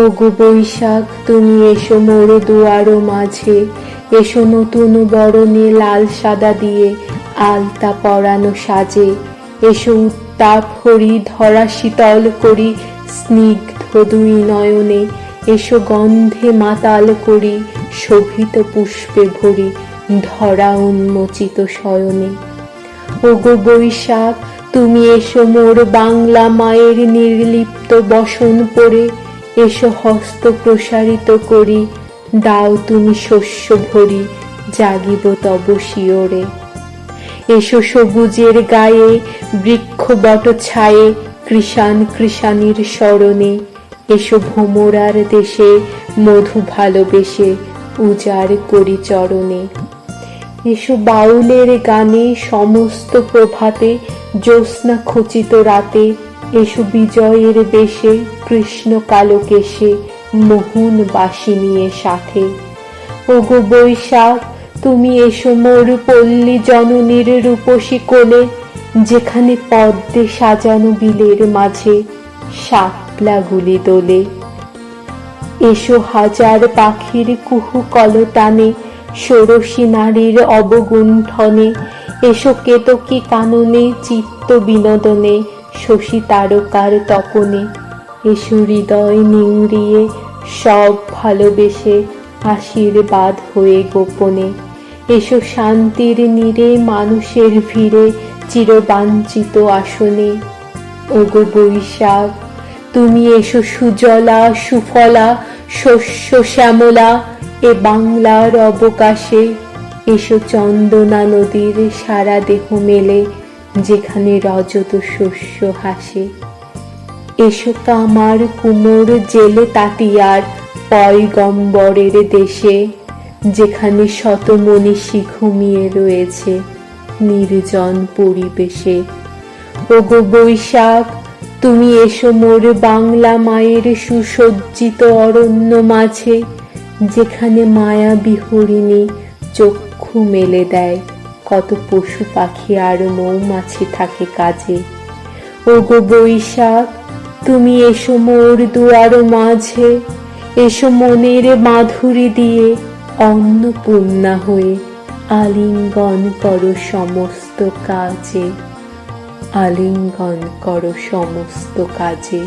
ওগো বৈশাখ তুমি এসো মোর দুয়ার মাঝে, এসো নতুন বরণে লাল সাদা দিয়ে আলতা পরানো সাজে, এসো উত্তাপ হরি ধরা শীতল করি স্নিগ্ধ দুই নয়নে, এসো গন্ধে মাতাল করি শোভিত পুষ্পে ভরি ধরা উন্মোচিত শয়নে। ওগো বৈশাখ তুমি এসো মোর বাংলা মায়ের নির্লিপ্ত বসন পরে, এসো হস্ত প্রসারিত করি দাও তুমি শস্য ভরি জাগিব তব শিওরে। এসো সবুজের গায়ে বৃক্ষ বট ছায়ে কৃষাণ কৃষাণীর স্মরণে, এসো ভোমরার দেশে মধু ভালোবেসে উজাড় করি চরণে। এসো বাউলের গানে সমস্ত প্রভাতে জ্যোৎস্না খচিত রাতে, এসো বিজয়ের বেশে কৃষ্ণ কালো কেশে মোহন বাসি নিয়ে সাথে। ওগো বৈশাখ তুমি এসো মোর পল্লী জননীর রূপসী কোলে, যেখানে পদ্মে সাজানো বিলের মাঝে শাপলাগুলি দোলে। এসো হাজার পাখির কুহু কলতানে ষোড়শী নারীর অবগুণ্ঠনে, এসো কেতকী কাননে চিত্ত বিনোদনে শশী তারকার তপনে, এসো হৃদয় নিংড়িয়ে সব ভালোবেসে আশীর্বাদ হয়ে গোপনে, এসো শান্তির নীড়ে মানুষের ভিড়ে চিরবাঞ্ছিত আসনে। ওগো বৈশাখ তুমি এসো সুজলা সুফলা শস্য শ্যামলা এ বাংলার অবকাশে, এসো চন্দনা নদীর সারা দেহ মেলে যেখানে রজত শস্য হাসে। এসো কামার কুমোর জেলে তাঁতিয়ার পয়গম্বরের দেশে, যেখানে শত মনীষী ঘুমিয়ে রয়েছে নির্জন পরিবেশে। ওগো বৈশাখ তুমি এসো মোর বাংলা মায়ের সুসজ্জিত অরণ্য মাঝে, যেখানে মায়া বিহরিণী চক্ষু মেলে দেয় কত পশু পাখি আর মৌমাছি থাকে কাজে। ওগো বৈশাখ তুমি এসো মোর দুয়ার মাঝে, এসো মনের মাধুরী দিয়ে অন্নপূর্ণা হয়ে আলিঙ্গন করো সমস্ত কাজে, আলিঙ্গন করো সমস্ত কাজে।